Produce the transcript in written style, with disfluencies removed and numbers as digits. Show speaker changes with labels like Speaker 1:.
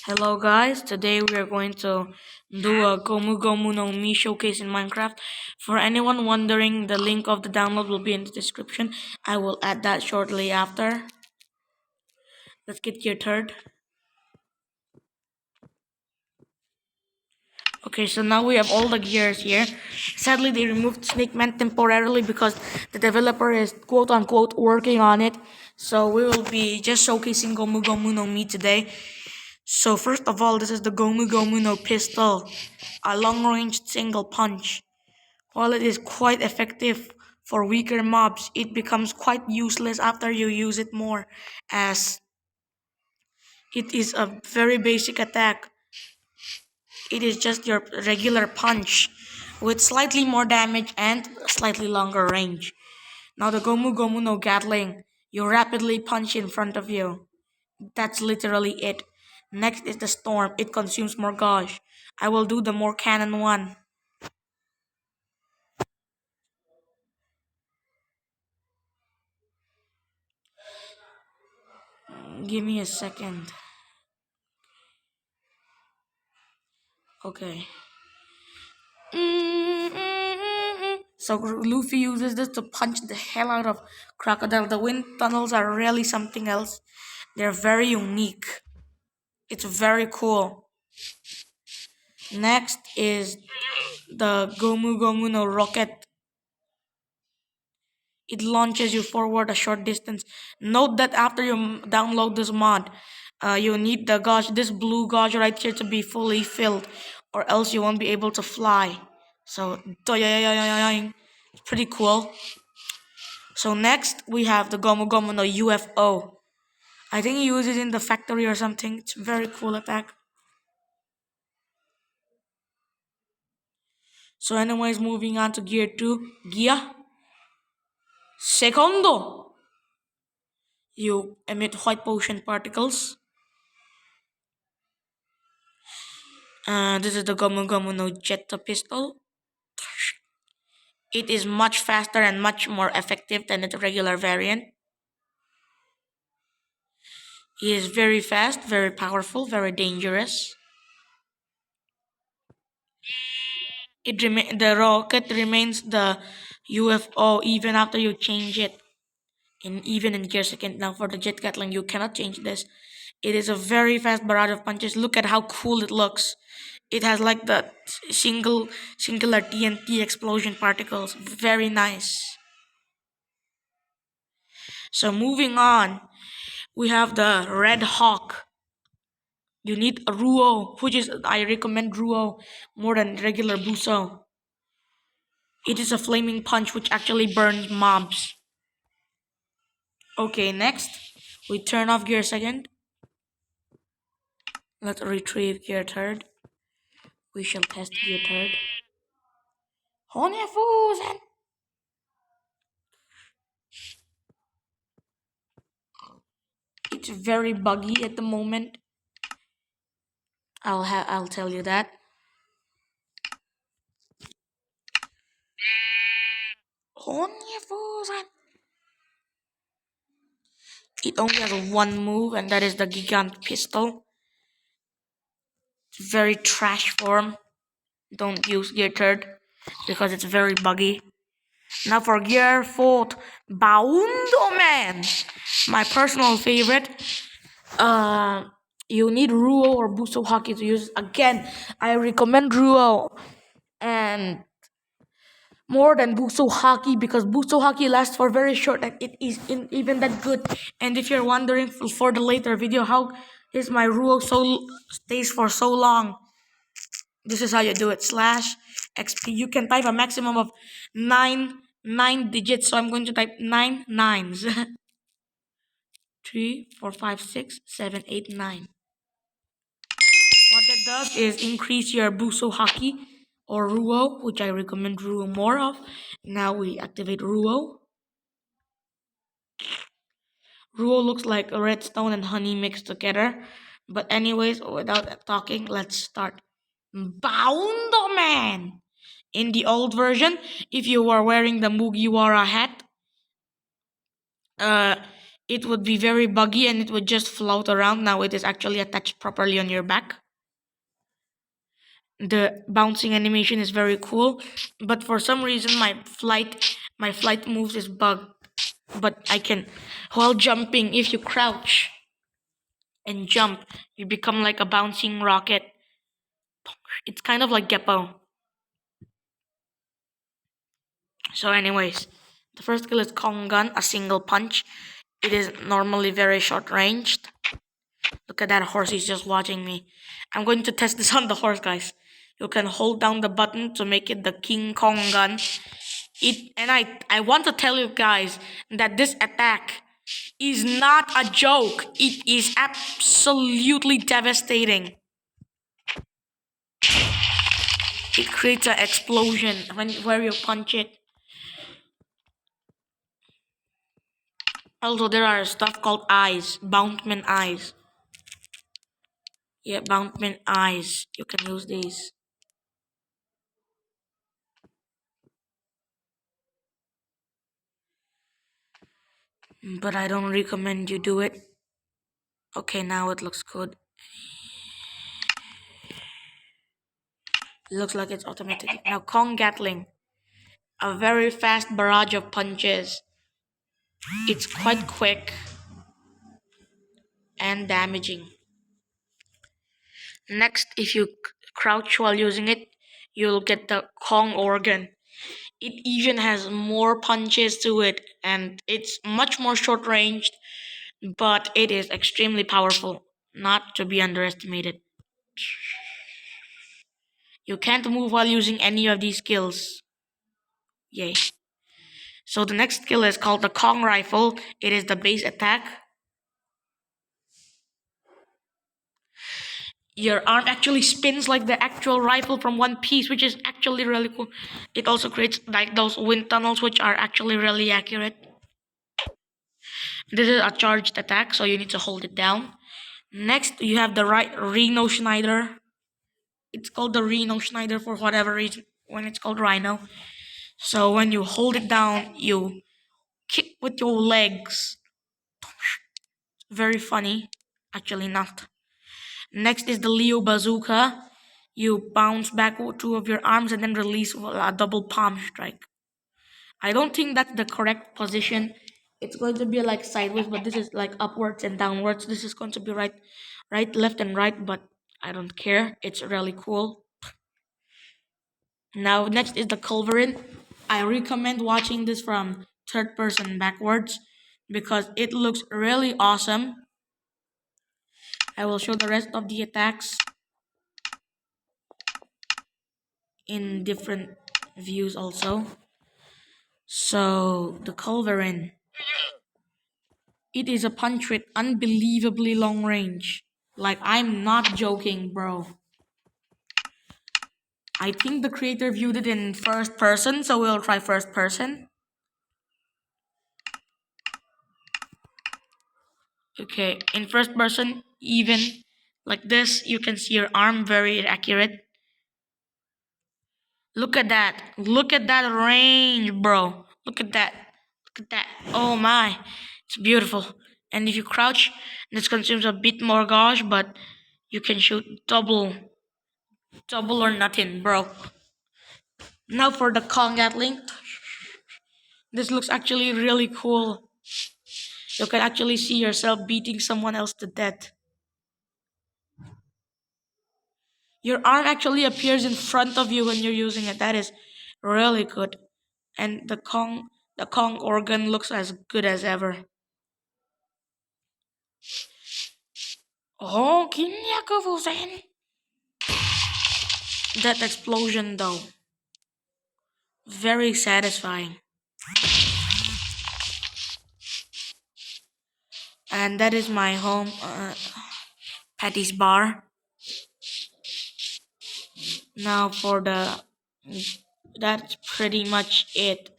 Speaker 1: Hello guys, today we are going to do a Gomu Gomu no Mi showcase in Minecraft. For anyone wondering, the link of the download will be in the description. I will add that shortly after. Let's get gear third. Okay, so now we have all the gears here. Sadly, they removed Snake Man temporarily because the developer is quote unquote working on it. So we will be just showcasing Gomu Gomu no Mi today. So first of all, this is the Gomu Gomu no pistol, a long-range single punch. While it is quite effective for weaker mobs, it becomes quite useless after you use it more, as it is a very basic attack. It is just your regular punch with slightly more damage and slightly longer range. Now the Gomu Gomu no Gatling, you rapidly punch in front of you. That's literally it. Next is the Storm, it consumes more gauge. I will do the more cannon one. Give me a second. Okay. So Luffy uses this to punch the hell out of Crocodile. The wind tunnels are really something else. They're very unique. It's very cool. Next is the Gomu Gomu no Rocket. It launches you forward a short distance. Note that after you download this mod, you need the gauge, this blue gauge right here, to be fully filled, or else you won't be able to fly. So, it's pretty cool. So next we have the Gomu Gomu no UFO. I think he uses it in the factory or something. It's a very cool attack. So anyways, moving on to gear 2. Gear Secondo. You emit white potion particles. This is the Gomu Gomu no Jetta pistol. It is much faster and much more effective than its regular variant. It is very fast, very powerful, very dangerous. The rocket remains the UFO even after you change it. Even in gear second. Now for the jet gatling, you cannot change this. It is a very fast barrage of punches. Look at how cool it looks. It has like the singular TNT explosion particles. Very nice. So moving on, we have the Red Hawk. You need a Ruo, which is I recommend Ruo more than regular Buso. It is a flaming punch which actually burns mobs. Okay, next we turn off gear second. Let's retrieve gear third. We shall test gear third. Honyafusen! It's very buggy at the moment. I'll tell you that. Honyafusen! It only has one move, and that is the Gigant Pistol. It's very trash form. Don't use gear third because it's very buggy. Now for gear fourth, Baundo Man, my personal favorite. You need Ruo or Buso Haki to use. Again, I recommend Ruo and more than Buso Haki because Buso Haki lasts for very short and it isn't even that good. And if you're wondering for the later video how is my Ruo so stays for so long, this is how you do it. Slash XP. You can type a maximum of nine digits. So I'm going to type 9 nines. 3, 4, 5, 6, 7, 8, 9. What that does is increase your Buso Haki or Ruo, which I recommend Ruo more of. Now we activate Ruo. Ruo looks like a redstone and honey mixed together. But anyways, without talking, let's start. Boundo Man! In the old version, if you were wearing the Mugiwara hat, uh, it would be very buggy and it would just float around. Now it is actually attached properly on your back. The bouncing animation is very cool, but for some reason my flight moves is bugged. But I can, while jumping, if you crouch and jump, you become like a bouncing rocket. It's kind of like Geppo. So, anyways, the first skill is Kong Gun, a single punch. It is normally very short ranged. Look at that horse, he's just watching me. I'm going to test this on the horse, guys. You can hold down the button to make it the King Kong gun. I want to tell you guys that this attack is not a joke. It is absolutely devastating. It creates an explosion where you punch it. Also, there are stuff called eyes, Bountman eyes. Yeah, Bountman eyes. You can use these. But I don't recommend you do it. Okay, now it looks good. It looks like it's automatic. Now Kong Gatling. A very fast barrage of punches. It's quite quick and damaging. Next, if you crouch while using it, you'll get the Kong organ. It even has more punches to it and it's much more short ranged, but it is extremely powerful, not to be underestimated. You can't move while using any of these skills. Yay. So the next skill is called the Kong Rifle. It is the base attack. Your arm actually spins like the actual rifle from One Piece, which is actually really cool. It also creates like those wind tunnels, which are actually really accurate. This is a charged attack, so you need to hold it down. Next, you have the right Rhino Schneider. It's called the Rhino Schneider for whatever reason when it's called Rhino. So when you hold it down, you kick with your legs. Very funny. Actually, not. Next is the Leo Bazooka. You bounce back with two of your arms and then release a double palm strike. I don't think that's the correct position. It's going to be like sideways, but this is like upwards and downwards. This is going to be right, left, and right, but I don't care. It's really cool. Now, next is the culverin. I recommend watching this from third person backwards because it looks really awesome. I will show the rest of the attacks in different views also. So, the culverin. It is a punch with unbelievably long range. Like, I'm not joking, bro. I think the creator viewed it in first person, so we'll try first person. Okay, in first person, even like this, you can see your arm very accurate. Look at that. Look at that range, bro. Look at that. Look at that. Oh my. It's beautiful. And if you crouch, this consumes a bit more gauge, but you can shoot double or nothing, bro. Now for the Kong Gatling. This looks actually really cool. You can actually see yourself beating someone else to death. Your arm actually appears in front of you when you're using it. That is really good. And the Kong organ looks as good as ever. Oh, kinyakufusen. That explosion though. Very satisfying. And that is my home Patty's bar. Now for the that's pretty much it.